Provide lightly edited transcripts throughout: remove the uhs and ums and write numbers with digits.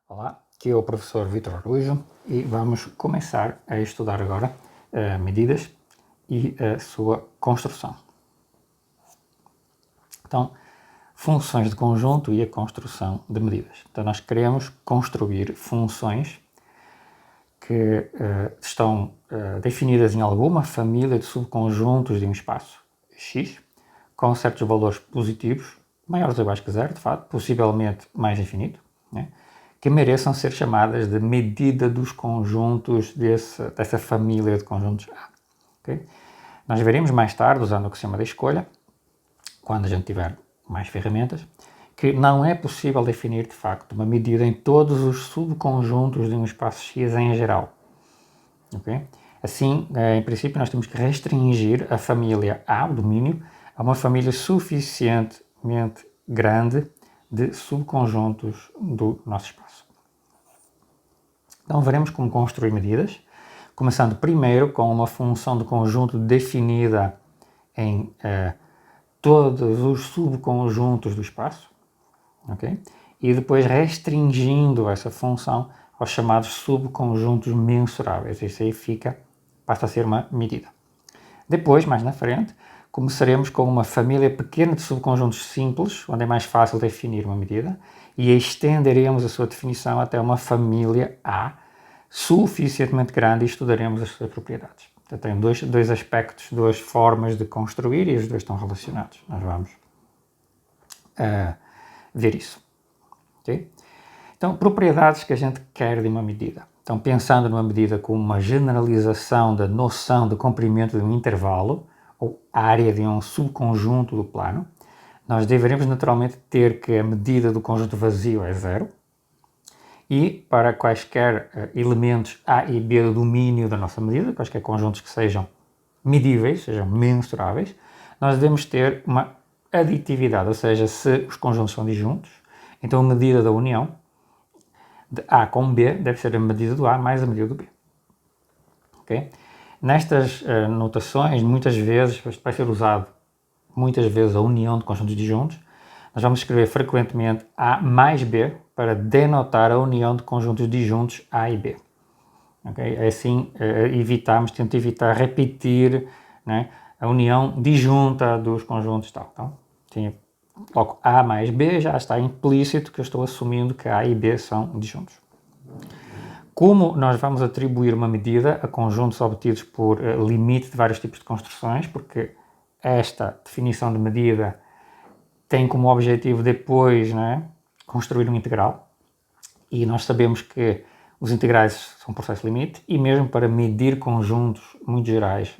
Olá, aqui é o professor Vítor Araújo e vamos começar a estudar agora medidas e a sua construção. Então, funções de conjunto e a construção de medidas. Então, nós queremos construir funções que estão definidas em alguma família de subconjuntos de um espaço X, com certos valores positivos, maiores ou iguais que zero, de fato, possivelmente mais infinito, né? Que mereçam ser chamadas de medida dos conjuntos dessa família de conjuntos A. Okay? Nós veremos mais tarde, usando o que se chama da escolha, quando a gente tiver mais ferramentas, que não é possível definir de facto uma medida em todos os subconjuntos de um espaço X em geral. Okay? Assim, em princípio, nós temos que restringir a família A, o domínio, a uma família suficientemente grande de subconjuntos do nosso espaço. Então veremos como construir medidas, começando primeiro com uma função de conjunto definida em todos os subconjuntos do espaço, okay? E depois restringindo essa função aos chamados subconjuntos mensuráveis. Isso aí passa a ser uma medida. Depois, mais na frente, começaremos com uma família pequena de subconjuntos simples, onde é mais fácil definir uma medida, e estenderemos a sua definição até uma família A suficientemente grande e estudaremos as suas propriedades. Então, tem dois aspectos, duas formas de construir e os dois estão relacionados. Nós vamos ver isso. Okay? Então, propriedades que a gente quer de uma medida. Então, pensando numa medida como uma generalização da noção de comprimento de um intervalo, ou área de um subconjunto do plano, nós deveremos naturalmente ter que a medida do conjunto vazio é zero, e para quaisquer elementos A e B do domínio da nossa medida, quaisquer conjuntos que sejam medíveis, sejam mensuráveis, nós devemos ter uma aditividade, ou seja, se os conjuntos são disjuntos, então a medida da união de A com B deve ser a medida do A mais a medida do B. Okay? Nestas notações, muitas vezes, vai ser usado muitas vezes a união de conjuntos disjuntos. Nós vamos escrever frequentemente A mais B para denotar a união de conjuntos disjuntos A e B. Okay? Assim, tenta evitar repetir, né, a união disjunta dos conjuntos tal. Então, logo A mais B já está implícito que eu estou assumindo que A e B são disjuntos. Como nós vamos atribuir uma medida a conjuntos obtidos por limite de vários tipos de construções, porque esta definição de medida tem como objetivo depois, né, construir um integral, e nós sabemos que os integrais são processo limite, e mesmo para medir conjuntos muito gerais,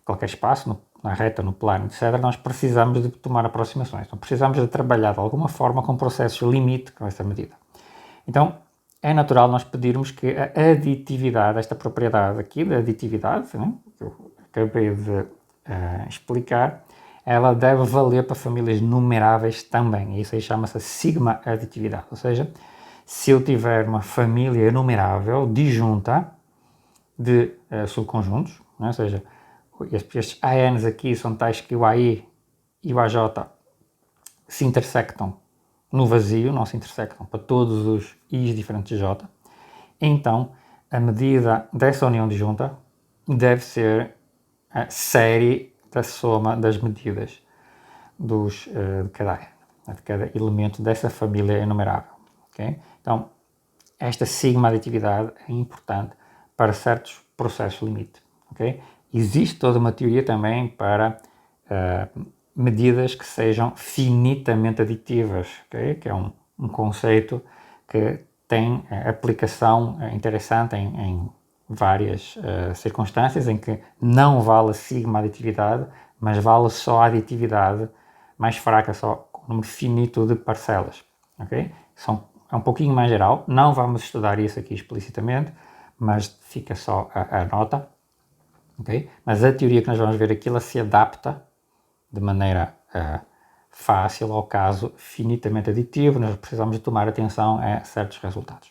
qualquer espaço, na reta, no plano, etc., nós precisamos de tomar aproximações. Então, precisamos de trabalhar de alguma forma com processos limite com essa medida. Então, é natural nós pedirmos que a aditividade, esta propriedade aqui da aditividade, né, que eu acabei de explicar, ela deve valer para famílias numeráveis também. Isso aí chama-se sigma aditividade. Ou seja, se eu tiver uma família enumerável disjunta de subconjuntos, né, ou seja, estes ANs aqui são tais que o AI e o AJ se intersectam no vazio, não se intersectam para todos os I's diferentes de J, então a medida dessa união disjunta deve ser a série da soma das medidas de cada elemento dessa família enumerável. Okay? Então, esta sigma aditividade é importante para certos processos limite. Okay? Existe toda uma teoria também para medidas que sejam finitamente aditivas, okay? Que é um conceito que tem aplicação interessante em várias circunstâncias em que não vale a sigma aditividade, mas vale só a aditividade mais fraca, só com um número finito de parcelas. Okay? É um pouquinho mais geral, não vamos estudar isso aqui explicitamente, mas fica só a nota. Okay? Mas a teoria que nós vamos ver aqui, ela se adapta de maneira fácil ao caso finitamente aditivo. Nós precisamos de tomar atenção a certos resultados.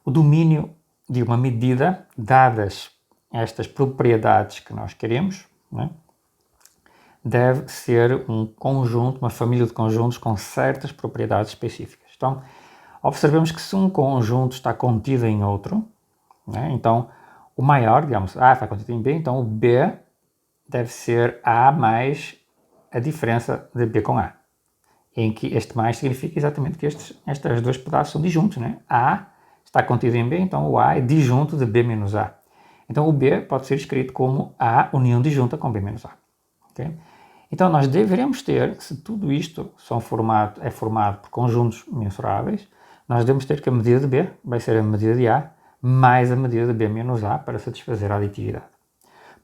O domínio de uma medida, dadas estas propriedades que nós queremos, né, deve ser um conjunto, uma família de conjuntos com certas propriedades específicas. Então, observemos que se um conjunto está contido em outro, né, então o maior, digamos, A está contido em B, então o B deve ser A mais a diferença de B com A, em que este mais significa exatamente que estes dois pedaços são disjuntos, né? A está contido em B, então o A é disjunto de B menos A. Então o B pode ser escrito como A união disjunta com B menos A. Okay? Então nós deveremos ter, se tudo isto é formado por conjuntos mensuráveis, nós devemos ter que a medida de B vai ser a medida de A mais a medida de B menos A para satisfazer a aditividade.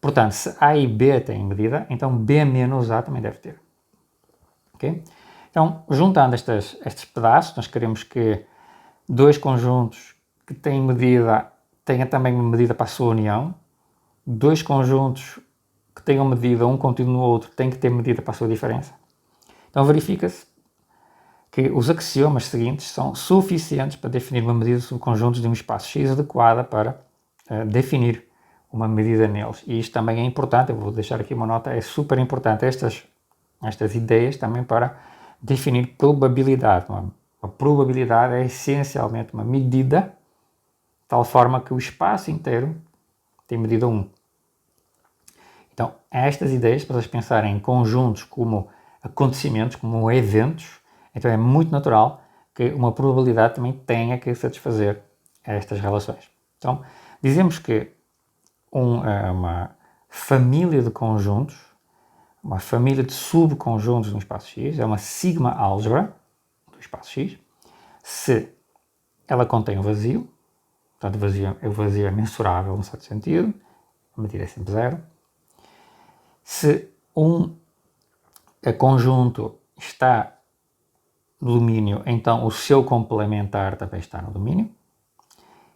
Portanto, se A e B têm medida, então B menos A também deve ter. Okay? Então, juntando estes pedaços, nós queremos que dois conjuntos que têm medida tenham também uma medida para a sua união. Dois conjuntos que tenham medida um contido no outro têm que ter medida para a sua diferença. Então, verifica-se que os axiomas seguintes são suficientes para definir uma medida de subconjuntos de um espaço X adequada para definir uma medida neles. E isto também é importante, eu vou deixar aqui uma nota, é super importante estas ideias também para definir probabilidade. A probabilidade é essencialmente uma medida de tal forma que o espaço inteiro tem medida 1. Então, estas ideias, para vocês pensarem em conjuntos como acontecimentos, como eventos, então é muito natural que uma probabilidade também tenha que satisfazer estas relações. Então, dizemos que uma família de conjuntos, uma família de subconjuntos no espaço X, é uma sigma álgebra do espaço X, se ela contém o vazio, portanto o vazio é mensurável no certo sentido, a medida é sempre zero. Se um conjunto está no domínio, então o seu complementar também está no domínio.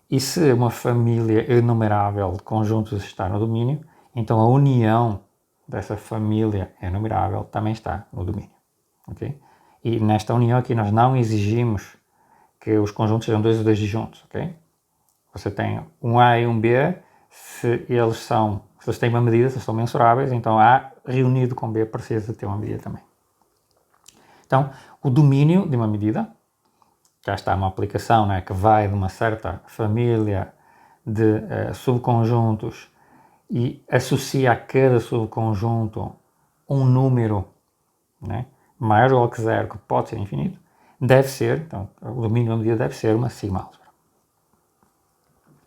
E se uma família enumerável de conjuntos está no domínio, então a união dessa família enumerável também está no domínio. Okay? E nesta união aqui nós não exigimos que os conjuntos sejam dois ou dois disjuntos. Okay? Você tem um A e um B, se eles têm uma medida, se eles são mensuráveis, então A reunido com B precisa ter uma medida também. Então, o domínio de uma medida, já está uma aplicação, né, que vai de uma certa família de subconjuntos e associa a cada subconjunto um número, né, maior ou igual que zero, que pode ser infinito, deve ser, então, o domínio de uma medida deve ser uma sigma álgebra.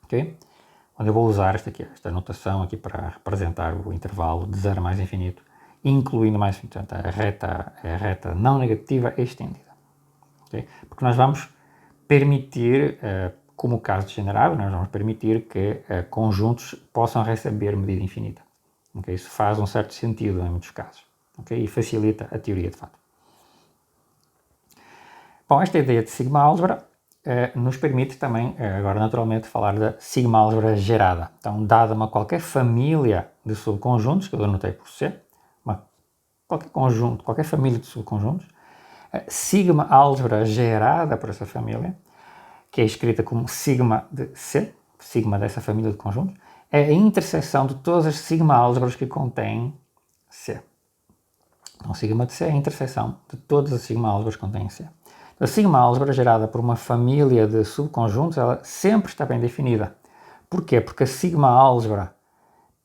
Ok? Onde eu vou usar esta notação aqui para representar o intervalo de zero a mais infinito, incluindo mais, portanto, a reta não negativa estendida. Okay? Porque nós vamos permitir, como caso degenerado, nós vamos permitir que conjuntos possam receber medida infinita. Okay? Isso faz um certo sentido em muitos casos. Okay? E facilita a teoria de fato. Bom, esta ideia de sigma álgebra nos permite também, agora naturalmente, falar da sigma álgebra gerada. Então, dada qualquer família de subconjuntos, que eu anotei por C, qualquer família de subconjuntos, sigma álgebra gerada por essa família, que é escrita como sigma de C, sigma dessa família de conjuntos, é a interseção de todas as sigma álgebras que contêm C. Então, sigma de C é a interseção de todas as sigma álgebras que contêm C. A sigma álgebra gerada por uma família de subconjuntos, ela sempre está bem definida. Porquê? Porque a sigma álgebra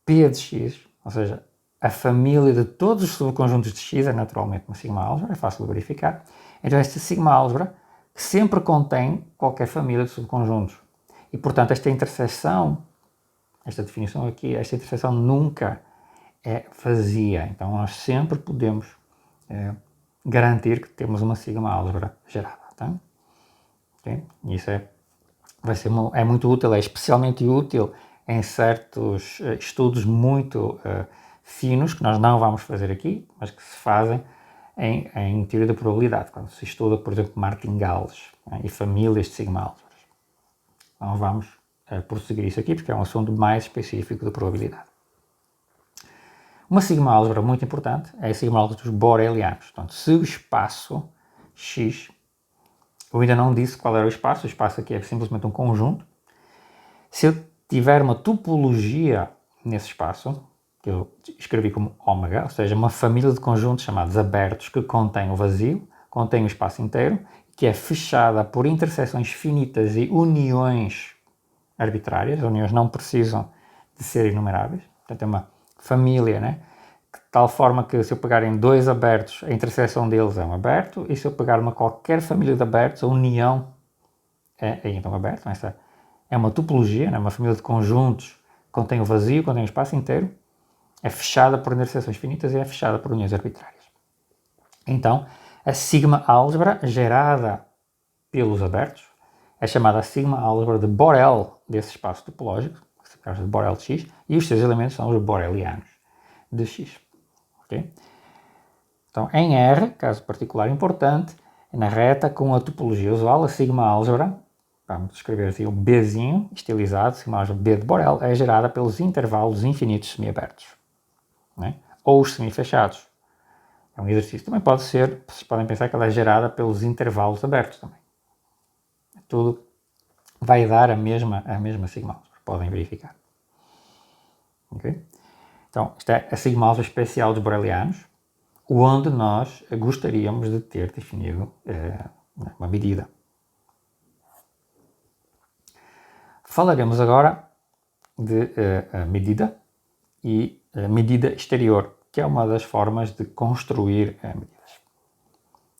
P de X, ou seja, a família de todos os subconjuntos de X é naturalmente uma sigma álgebra, é fácil de verificar. Então esta sigma álgebra sempre contém qualquer família de subconjuntos. E portanto esta interseção, esta definição aqui, esta interseção nunca é vazia. Então nós sempre podemos garantir que temos uma sigma álgebra gerada. Tá? Okay? Isso é muito útil, é especialmente útil em certos estudos muito finos, que nós não vamos fazer aqui, mas que se fazem em teoria da probabilidade, quando se estuda, por exemplo, martingales, né, e famílias de sigma álgebras. Então vamos prosseguir isso aqui, porque é um assunto mais específico de probabilidade. Uma sigma álgebra muito importante é a sigma álgebra dos borelianos. Portanto, se o espaço X, eu ainda não disse qual era o espaço aqui é simplesmente um conjunto. Se eu tiver uma topologia nesse espaço, que eu escrevi como ômega, ou seja, uma família de conjuntos chamados abertos que contém o vazio, contém o espaço inteiro, que é fechada por interseções finitas e uniões arbitrárias. As uniões não precisam de ser enumeráveis. Portanto, é uma família, né? De tal forma que se eu pegar em dois abertos, a interseção deles é um aberto, e se eu pegar qualquer família de abertos, a união é então aberto. Essa é uma topologia, né? Uma família de conjuntos que contém o vazio, contém o espaço inteiro, é fechada por interseções finitas e é fechada por uniões arbitrárias. Então, a sigma-álgebra gerada pelos abertos é chamada a sigma-álgebra de Borel desse espaço topológico, que se chama de Borel de X, e os seus elementos são os borelianos de X. Okay? Então, em R, caso particular importante, na reta com a topologia usual, a sigma-álgebra, vamos escrever assim o Bzinho, estilizado, sigma-álgebra B de Borel, é gerada pelos intervalos infinitos semiabertos, né? Ou os semifechados. É um exercício. Também pode ser, vocês podem pensar que ela é gerada pelos intervalos abertos também. Tudo vai dar a mesma sigma-álgebra. Podem verificar. Okay? Então, esta é a sigma-álgebra especial dos borelianos, onde nós gostaríamos de ter definido uma medida. Falaremos agora de medida e medida exterior, que é uma das formas de construir medidas.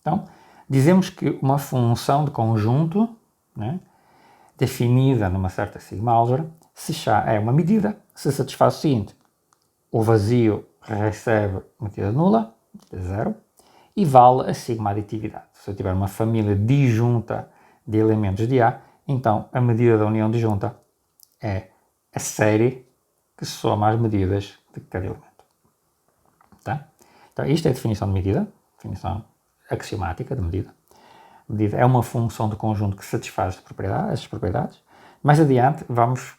Então, dizemos que uma função de conjunto, né, definida numa certa sigma-álgebra, é uma medida, se satisfaz o seguinte: o vazio recebe medida nula, medida zero, e vale a sigma-aditividade. Se eu tiver uma família disjunta de elementos de A, então a medida da união disjunta é a série que soma as medidas de cada elemento. Tá? Então, isto é a definição de medida, definição axiomática de medida. A medida é uma função de conjunto que satisfaz as propriedades. Mais adiante, vamos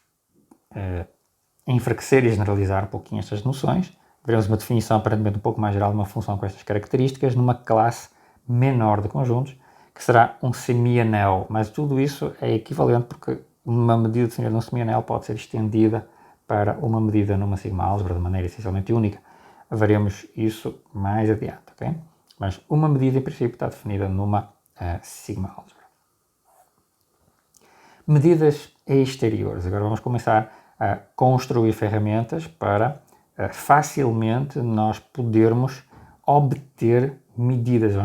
enfraquecer e generalizar um pouquinho estas noções. Veremos uma definição aparentemente um pouco mais geral de uma função com estas características numa classe menor de conjuntos, que será um semianel. Mas tudo isso é equivalente porque uma medida definida num semianel pode ser estendida para uma medida numa sigma-álgebra de maneira essencialmente única. Veremos isso mais adiante, ok? Mas uma medida, em princípio, está definida numa sigma-álgebra. Medidas exteriores. Agora vamos começar a construir ferramentas para facilmente nós podermos obter medidas.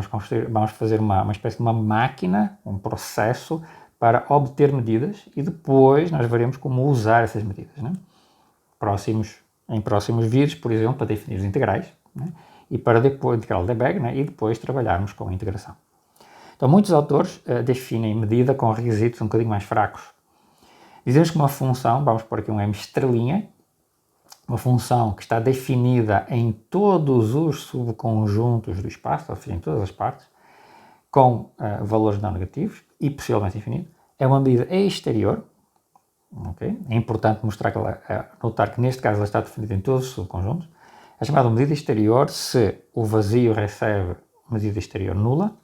Vamos fazer uma espécie de uma máquina, um processo para obter medidas e depois nós veremos como usar essas medidas, né? Em próximos vídeos, por exemplo, para definir os integrais, né? E para depois integral de Lebesgue, né? E depois trabalharmos com a integração. Então, muitos autores definem medida com requisitos um bocadinho mais fracos. Dizemos que uma função, vamos pôr aqui um M estrelinha, uma função que está definida em todos os subconjuntos do espaço, ou seja, em todas as partes, com valores não negativos e possivelmente infinito, é uma medida exterior. Okay? É importante notar que neste caso ela está definida em todos os subconjuntos. É chamada medida exterior se o vazio recebe medida exterior nula,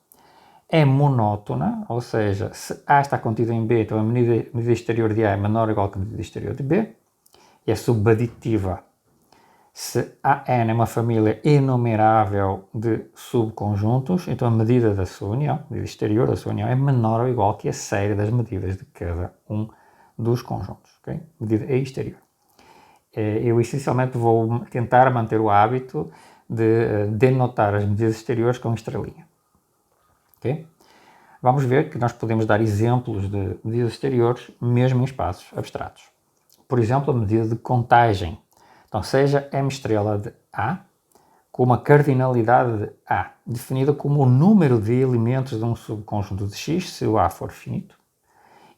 é monótona, ou seja, se A está contido em B, então a medida exterior de A é menor ou igual que a medida exterior de B, e é subaditiva se AN é uma família enumerável de subconjuntos, então a medida da sua união, a medida exterior da sua união, é menor ou igual que a série das medidas de cada um dos conjuntos. Okay? Medida exterior. Eu essencialmente vou tentar manter o hábito de denotar as medidas exteriores com estrelinha. Okay? Vamos ver que nós podemos dar exemplos de medidas exteriores mesmo em espaços abstratos. Por exemplo, a medida de contagem. Então, seja M estrela de A com uma cardinalidade de A, definida como o número de elementos de um subconjunto de X, se o A for finito,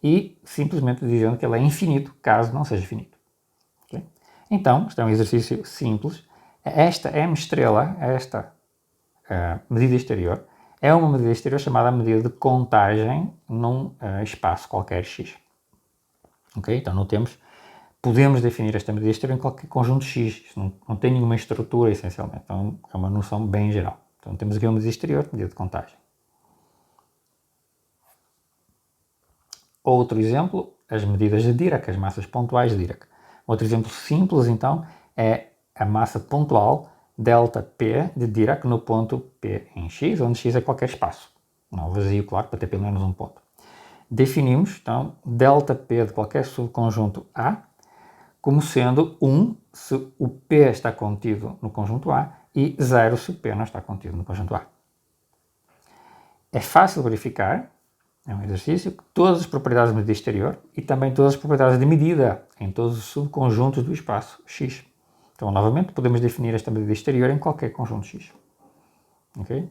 e simplesmente dizendo que ele é infinito, caso não seja finito. Okay? Então, isto é um exercício simples. Esta M estrela, esta medida exterior, é uma medida exterior chamada medida de contagem num espaço qualquer X. Okay? Então, podemos definir esta medida exterior em qualquer conjunto X. Isso não tem nenhuma estrutura, essencialmente. Então, é uma noção bem geral. Então, temos aqui uma medida exterior, medida de contagem. Outro exemplo, as medidas de Dirac, as massas pontuais de Dirac. Outro exemplo simples, então, é a massa pontual delta P de Dirac no ponto P em X, onde X é qualquer espaço. não vazio, claro, para ter pelo menos um ponto. Definimos, então, ΔP de qualquer subconjunto A como sendo 1 se o P está contido no conjunto A e 0 se o P não está contido no conjunto A. É fácil verificar, é um exercício, que todas as propriedades de medida exterior e também todas as propriedades de medida em todos os subconjuntos do espaço X. Então, novamente, podemos definir esta medida exterior em qualquer conjunto X. Ok?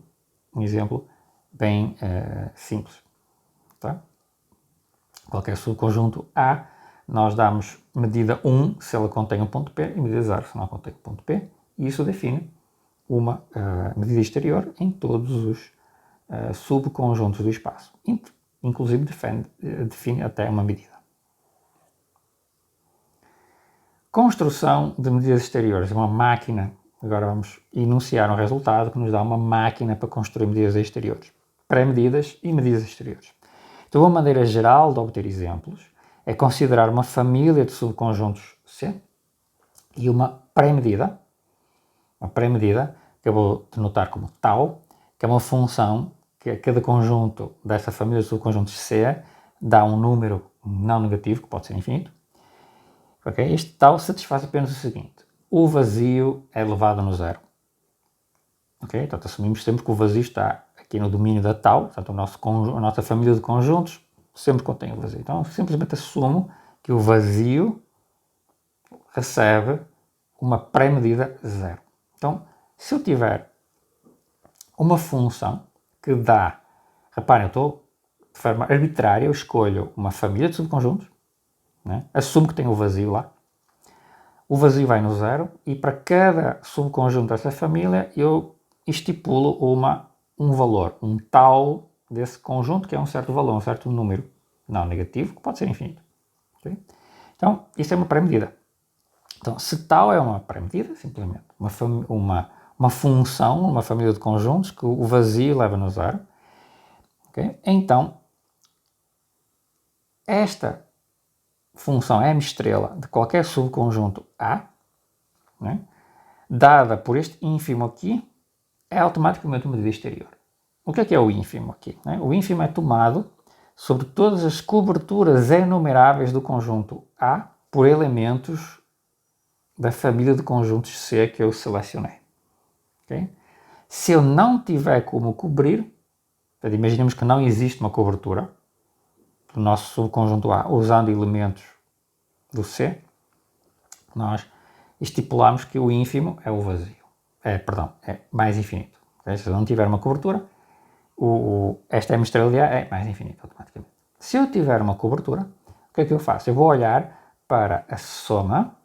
Um exemplo bem simples. Tá? Qualquer subconjunto A, nós damos medida 1 se ela contém um ponto P e medida 0 se não contém um ponto P. E isso define uma medida exterior em todos os subconjuntos do espaço. Inclusive define até uma medida. Construção de medidas exteriores. Uma máquina. Agora vamos enunciar um resultado que nos dá uma máquina para construir medidas exteriores. Pré-medidas e medidas exteriores. Então, uma maneira geral de obter exemplos é considerar uma família de subconjuntos C e uma pré-medida. Uma pré-medida, que eu vou denotar como tal, que é uma função que a cada conjunto dessa família de subconjuntos C dá um número não negativo, que pode ser infinito. Okay? Este tal satisfaz apenas o seguinte: o vazio é elevado no zero. Okay? Então, assumimos sempre que o vazio está aqui no domínio da tal, portanto, a nossa família de conjuntos sempre contém o vazio. Então, simplesmente assumo que o vazio recebe uma pré-medida zero. Então, se eu tiver uma função que dá, reparem, eu estou de forma arbitrária, eu escolho uma família de subconjuntos, né? Assumo que tem o vazio lá, o vazio vai no zero e para cada subconjunto dessa família eu estipulo um valor, um tal desse conjunto que é um certo valor, um certo número não negativo, que pode ser infinito. Okay? Então, isso é uma pré-medida. Então, se tal é uma pré-medida, simplesmente uma função, uma família de conjuntos que o vazio leva no zero, okay? Então, esta função m estrela de qualquer subconjunto A, né, dada por este ínfimo aqui, é automaticamente uma medida exterior. O que é o ínfimo aqui? Né? O ínfimo é tomado sobre todas as coberturas enumeráveis do conjunto A por elementos da família de conjuntos C que eu selecionei. Okay? Se eu não tiver como cobrir, imaginemos que não existe uma cobertura do nosso subconjunto A usando elementos do C, nós estipulamos que o ínfimo é o vazio. É mais infinito. Okay? Se eu não tiver uma cobertura, esta M estrela de A é mais infinito automaticamente. Se eu tiver uma cobertura, o que é que eu faço? Eu vou olhar para a soma,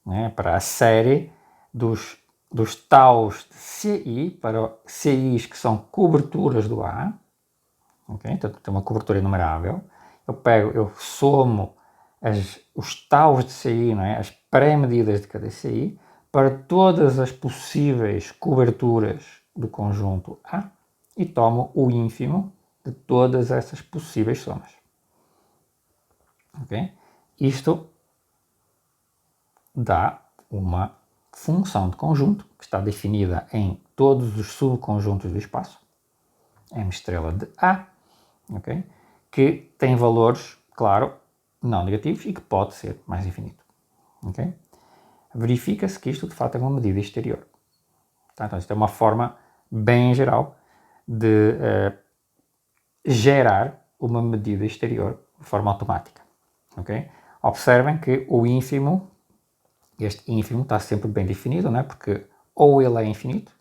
né, para a série dos taus de CI, para CIs que são coberturas do A, okay? Então tem uma cobertura enumerável, eu somo os taus de CI, não é? As pré-medidas de cada CI, para todas as possíveis coberturas do conjunto A e tomo o ínfimo de todas essas possíveis somas. Okay? Isto dá uma função de conjunto que está definida em todos os subconjuntos do espaço, M estrela de A, okay? Que tem valores, claro, não negativos e que pode ser mais infinito. Okay? Verifica-se que isto de fato é uma medida exterior. Tá? Então isto é uma forma bem geral de gerar uma medida exterior de forma automática. Okay? Observem que o ínfimo, este ínfimo está sempre bem definido, né? Porque ou ele é infinito,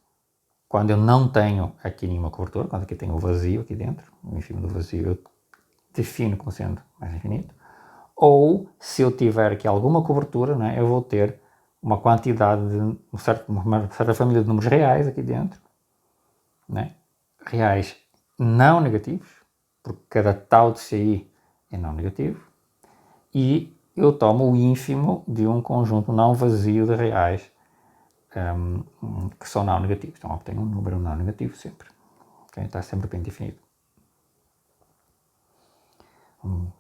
quando eu não tenho aqui nenhuma cobertura, quando aqui tenho o vazio aqui dentro, o ínfimo do vazio eu defino como sendo mais infinito, ou se eu tiver aqui alguma cobertura, né, eu vou ter uma quantidade de uma certa família de números reais aqui dentro, né, reais não negativos, porque cada tal de CI é não negativo, e eu tomo o ínfimo de um conjunto não vazio de reais que são não negativos. Então obtenho um número não negativo sempre. Okay? Está sempre bem definido.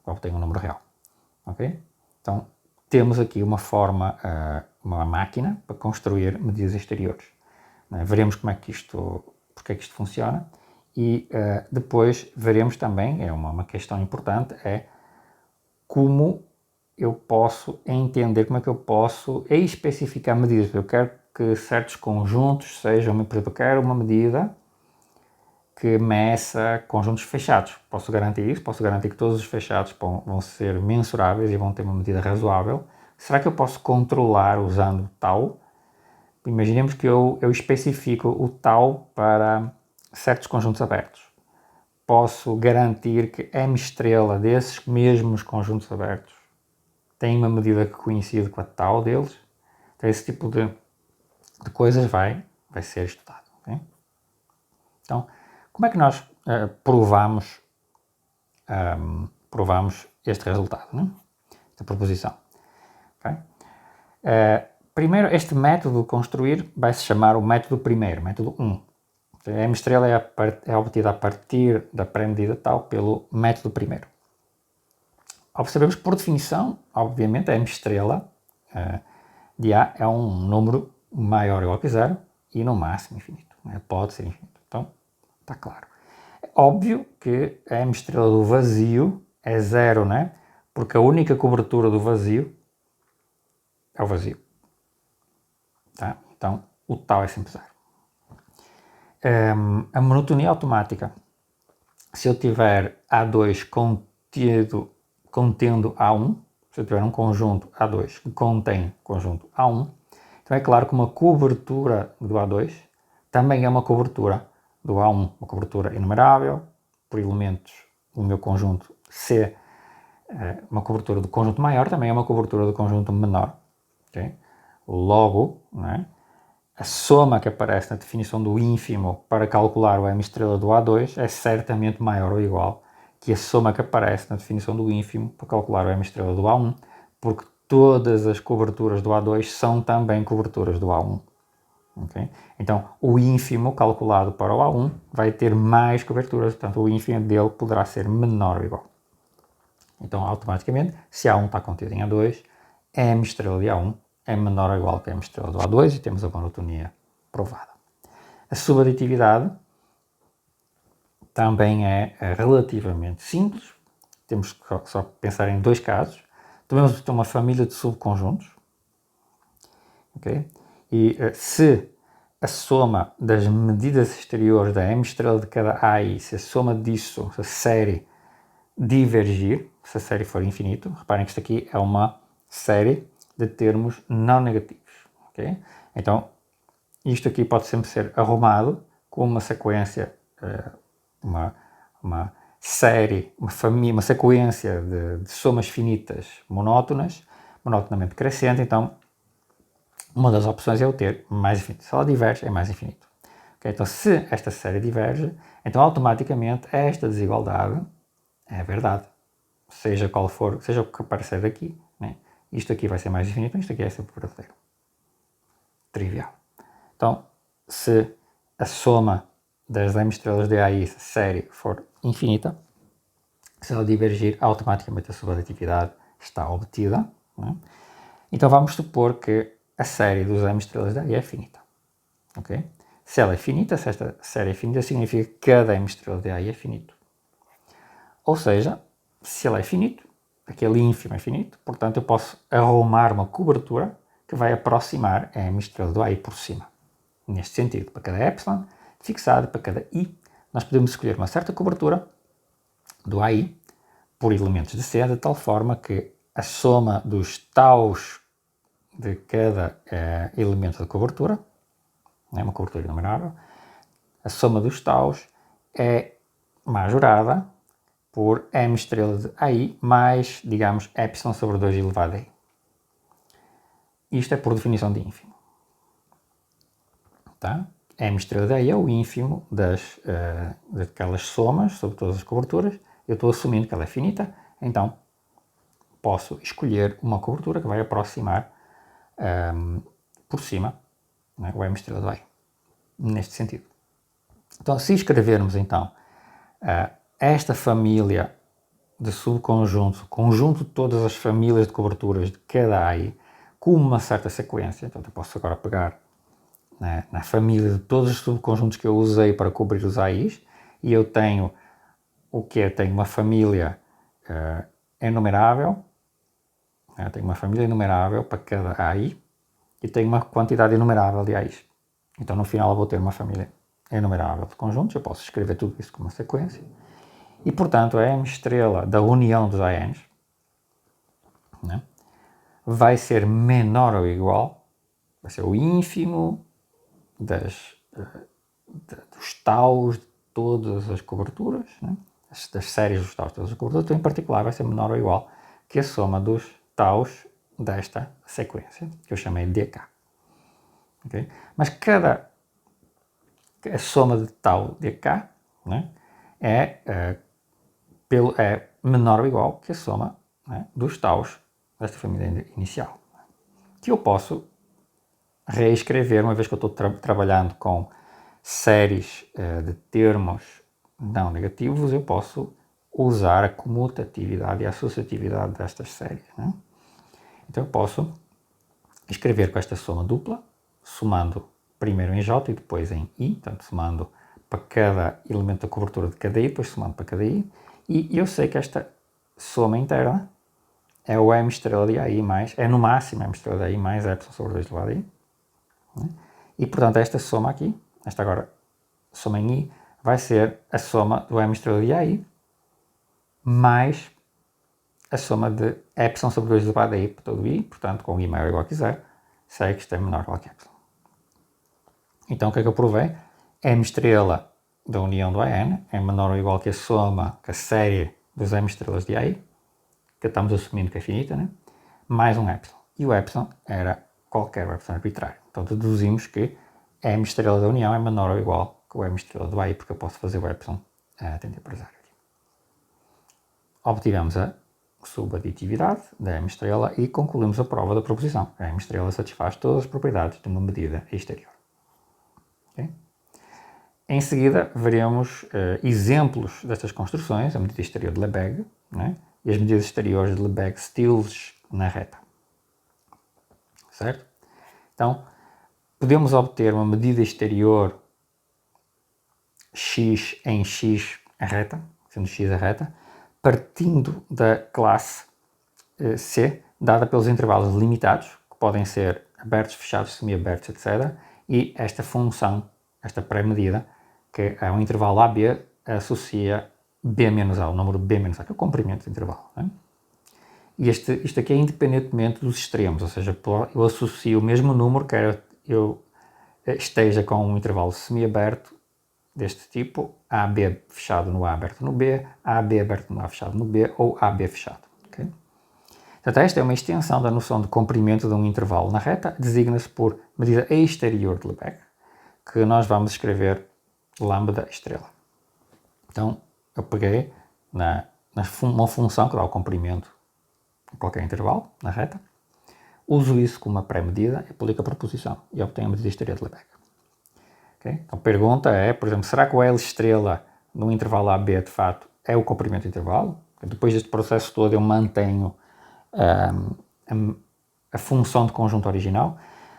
Obtenho um número real. Okay? Então temos aqui uma forma, uma máquina para construir medidas exteriores. Veremos porque é que isto funciona e depois veremos também, é uma questão importante, é como eu posso entender, como é que eu posso especificar medidas. Eu quero que certos conjuntos sejam, por exemplo, eu quero uma medida que meça conjuntos fechados. Posso garantir isso? Posso garantir que todos os fechados vão ser mensuráveis e vão ter uma medida razoável? Será que eu posso controlar usando tal? Imaginemos que eu especifico o tal para certos conjuntos abertos. Posso garantir que M estrela desses mesmos conjuntos abertos tem uma medida que coincide com a tal deles? Então, esse tipo de coisas vai ser estudado. Okay? Então, como é que nós provamos este resultado, né? Esta proposição? Okay? Primeiro, este método de construir vai se chamar o método primeiro, método 1. A M estrela é obtida a partir da pré-medida tal pelo método primeiro. Observemos que, por definição, obviamente, a M estrela de A é um número maior ou igual que zero e no máximo infinito. Né? Pode ser infinito. Então, está claro. É óbvio que a M estrela do vazio é zero, né? Porque a única cobertura do vazio é o vazio. Tá? Então, o tal é sempre zero. A monotonia automática. Se eu tiver A2 contendo A1, se eu tiver um conjunto A2 que contém conjunto A1, então é claro que uma cobertura do A2 também é uma cobertura do A1, uma cobertura enumerável, por elementos do meu conjunto C, uma cobertura do conjunto maior também é uma cobertura do conjunto menor. Okay? Logo, né, a soma que aparece na definição do ínfimo para calcular o M estrela do A2 é certamente maior ou igual que a soma que aparece na definição do ínfimo para calcular o M estrela do A1, porque todas as coberturas do A2 são também coberturas do A1. Okay? Então, o ínfimo calculado para o A1 vai ter mais coberturas, portanto, o ínfimo dele poderá ser menor ou igual. Então, automaticamente, se A1 está contido em A2, M estrela de A1 é menor ou igual que M estrela do A2 e temos a monotonia provada. A subaditividade também é relativamente simples. Temos que só pensar em dois casos. Temos uma família de subconjuntos. Okay? E se a soma das medidas exteriores da M estrela de cada AI, se a soma disso, se a série divergir, se a série for infinito, reparem que isto aqui é uma série de termos não negativos. Okay? Então, isto aqui pode sempre ser arrumado com uma sequência, uma série, uma sequência de somas finitas monotonamente crescente. Então, uma das opções é eu ter mais infinito. Se ela diverge, é mais infinito. Okay? Então, se esta série diverge, então automaticamente esta desigualdade é verdade. Seja qual for, seja o que aparecer daqui, né? Isto aqui vai ser mais infinito, isto aqui é sempre verdadeiro. Trivial. Então, se a soma das M estrelas de AI série for infinita, se ela divergir, automaticamente a subaditividade está obtida. Né? Então, vamos supor que a série dos M estrelas de AI é finita. Okay? Se ela é finita, se esta série é finita, significa que cada M estrela de AI é finito. Ou seja, se ela é finito, aquele ínfimo é finito, portanto eu posso arrumar uma cobertura que vai aproximar a M estrela do AI por cima. Neste sentido, para cada epsilon fixado, para cada i, nós podemos escolher uma certa cobertura do AI por elementos de C, de tal forma que a soma dos taus de cada elemento de cobertura, uma cobertura enumerável, a soma dos taus é majorada por M estrela de AI mais, digamos, epsilon sobre 2 elevado a i. Isto é por definição de ínfimo. Tá? M estrela de AI é o ínfimo daquelas somas sobre todas as coberturas. Eu estou assumindo que ela é finita, então posso escolher uma cobertura que vai aproximar por cima, né, o M estrela de AI. Neste sentido. Então, se escrevermos então esta família de subconjuntos, conjunto de todas as famílias de coberturas de cada AI, com uma certa sequência, então eu posso agora pegar na família de todos os subconjuntos que eu usei para cobrir os AIs e eu tenho o que tenho uma família enumerável, tenho uma família enumerável para cada AI e tenho uma quantidade enumerável de AIs. Então no final eu vou ter uma família enumerável de conjuntos, eu posso escrever tudo isso como uma sequência, e portanto a M estrela da união dos ANs, né, vai ser menor ou igual, vai ser o ínfimo dos taus de todas as coberturas, né, das séries dos taus de todas as coberturas, então em particular vai ser menor ou igual que a soma dos taus desta sequência, que eu chamei de DK. Okay? Mas a soma de tau DK, né, é menor ou igual que a soma, né, dos taus desta família inicial, que eu posso reescrever, uma vez que eu estou trabalhando com séries de termos não negativos, eu posso usar a comutatividade e a associatividade destas séries. Né? Então eu posso escrever com esta soma dupla, somando primeiro em J e depois em I, portanto somando para cada elemento da cobertura de cada I, depois somando para cada I, e eu sei que esta soma interna é o M estrela de AI mais, é no máximo M estrela de AI mais epsilon sobre 2 elevado a I. Né? E portanto esta soma aqui, esta agora soma em I, vai ser a soma do M estrela de AI mais a soma de epsilon sobre 2 elevado a I por todo I, portanto com I maior ou igual que 0, sei que isto é menor ou igual que epsilon. Então o que é que eu provei? M estrela da união do AN é menor ou igual que a soma, que a série dos M estrelas de AI, que estamos assumindo que é finita, né? Mais um epsilon. E o epsilon era qualquer epsilon arbitrário. Então deduzimos que M estrela da união é menor ou igual que o M estrela do AI, porque eu posso fazer o epsilon a tender por zero. Obtivemos a subaditividade da M estrela e concluímos a prova da proposição. A M estrela satisfaz todas as propriedades de uma medida exterior. Okay? Em seguida, veremos exemplos destas construções, a medida exterior de Lebesgue, né, e as medidas exteriores de Lebesgue-Stieltjes na reta. Certo? Então, podemos obter uma medida exterior x em x a reta, sendo x a reta, partindo da classe C, dada pelos intervalos limitados, que podem ser abertos, fechados, semi-abertos, etc. E esta função, esta pré-medida, que é um intervalo AB, associa B menos A, o número B menos A, que é o comprimento do intervalo. Né? E isto aqui é independentemente dos extremos, ou seja, eu associo o mesmo número, quer eu esteja com um intervalo semi-aberto deste tipo, AB fechado no A, aberto no B, AB aberto no A, fechado no B, ou AB fechado. Okay? Portanto, esta é uma extensão da noção de comprimento de um intervalo na reta, designa-se por medida exterior de Lebesgue, que nós vamos escrever lambda estrela. Então, eu peguei uma função que dá o comprimento em qualquer intervalo na reta, uso isso como uma pré-medida, aplico a proposição e obtenho a medida exterior de Lebesgue. Okay? Então, a pergunta é, por exemplo, será que o L estrela no intervalo AB de fato é o comprimento do intervalo? Depois deste processo todo eu mantenho a função de conjunto original.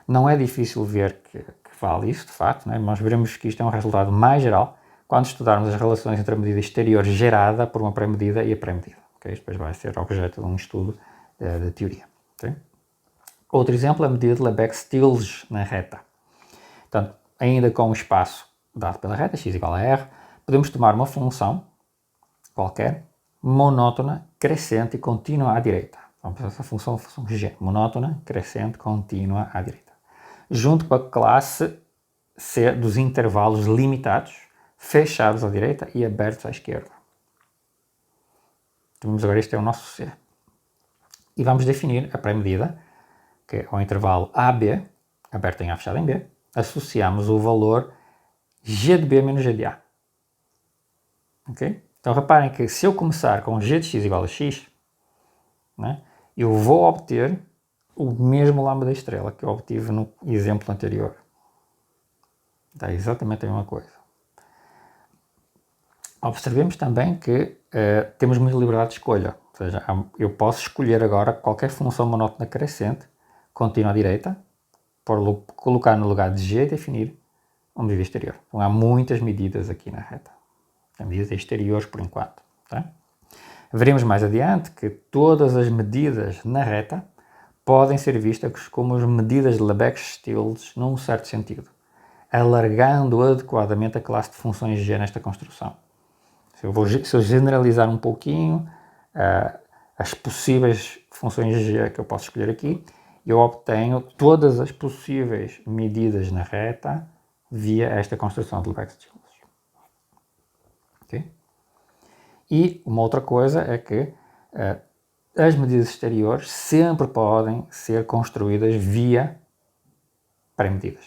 Não é difícil ver que vale isso, de facto, né? Nós veremos que isto é um resultado mais geral quando estudarmos as relações entre a medida exterior gerada por uma pré-medida e a pré-medida. Okay? Isto depois vai ser objeto de um estudo de teoria. Okay? Outro exemplo é a medida de Lebesgue-Stieltjes na reta. Portanto, ainda com o espaço dado pela reta, x igual a r, podemos tomar uma função qualquer, monótona, crescente e contínua à direita. Vamos essa função g, monótona, crescente, contínua à direita. Junto com a classe C dos intervalos limitados, fechados à direita e abertos à esquerda. Então, vamos agora, este é o nosso C. E vamos definir a pré-medida, que é o intervalo AB, aberto em A, fechado em B, associamos o valor g de B menos g de A. Ok? Então reparem que se eu começar com g de x igual a x, né, eu vou obter o mesmo lambda da estrela que eu obtive no exemplo anterior. Dá exatamente a mesma coisa. Observemos também que temos muita liberdade de escolha. Ou seja, eu posso escolher agora qualquer função monótona crescente, contínua à direita, colocar no lugar de g e definir uma medida exterior. Então há muitas medidas aqui na reta. medidas exteriores por enquanto. Tá? Veremos mais adiante que todas as medidas na reta podem ser vistas como as medidas de Lebesgue-Stieltjes num certo sentido, alargando adequadamente a classe de funções G nesta construção. Se eu generalizar um pouquinho as possíveis funções G que eu posso escolher aqui, eu obtenho todas as possíveis medidas na reta via esta construção de Lebesgue-Stieltjes. Okay? E uma outra coisa é que as medidas exteriores sempre podem ser construídas via pré-medidas.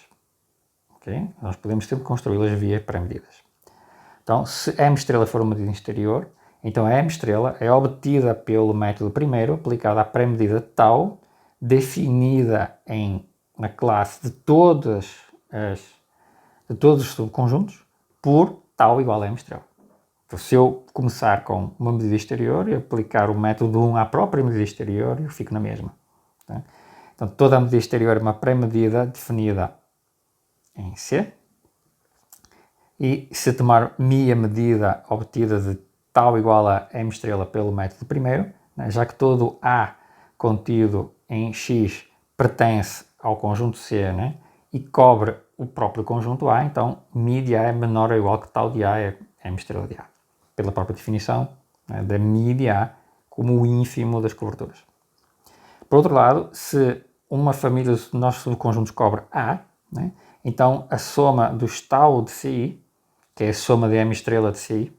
Okay? Nós podemos sempre construí-las via pré-medidas. Então, se M' for uma medida exterior, então a M' é obtida pelo método primeiro, aplicado à pré-medida tau, definida na classe de todos os subconjuntos, por tau igual a M'. Então, se eu começar com uma medida exterior e aplicar o método 1 à própria medida exterior, eu fico na mesma. Tá? Então, toda a medida exterior é uma pré-medida definida em C. E se tomar mi a medida obtida de tau igual a M' pelo método primeiro, né, já que todo A contido em X pertence ao conjunto C, né, e cobre o próprio conjunto A, então mi de A é menor ou igual que tau de A é M' de A. Pela própria definição, né, da mi de A como o ínfimo das coberturas. Por outro lado, se uma família dos nossos subconjuntos cobre A, né, então a soma dos tau de CI, que é a soma de M' de CI,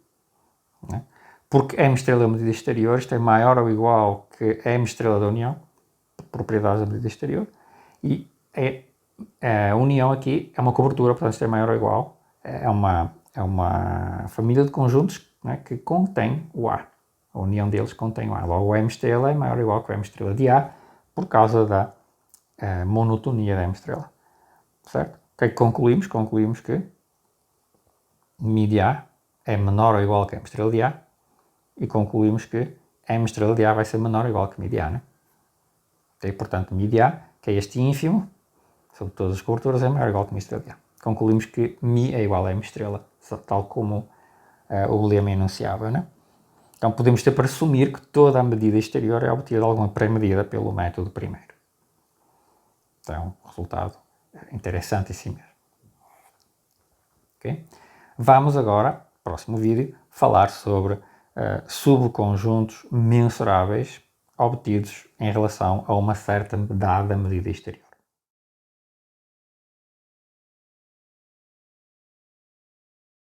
né, porque M' é uma medida exterior, isto é maior ou igual que M' da união, propriedades da medida exterior, e a união aqui é uma cobertura, portanto isto é maior ou igual, é uma família de conjuntos, né, que contém o A. A união deles contém o A. Logo, o M' é maior ou igual que o M' de A, por causa da monotonia da M'. Certo? O que é que concluímos? Concluímos que mi de A é menor ou igual que M' de A, e concluímos que M' de A vai ser menor ou igual que mi de A. Né? Okay? Portanto, mi de A, que é este ínfimo, sobre todas as coberturas, é maior ou igual que mi' de A. Concluímos que mi é igual a M', tal como o lema enunciava. Né? Então podemos ter para assumir que toda a medida exterior é obtida alguma pré-medida pelo método primeiro. Então, resultado interessante em si mesmo. Okay? Vamos agora, próximo vídeo, falar sobre subconjuntos mensuráveis obtidos em relação a uma certa dada medida exterior.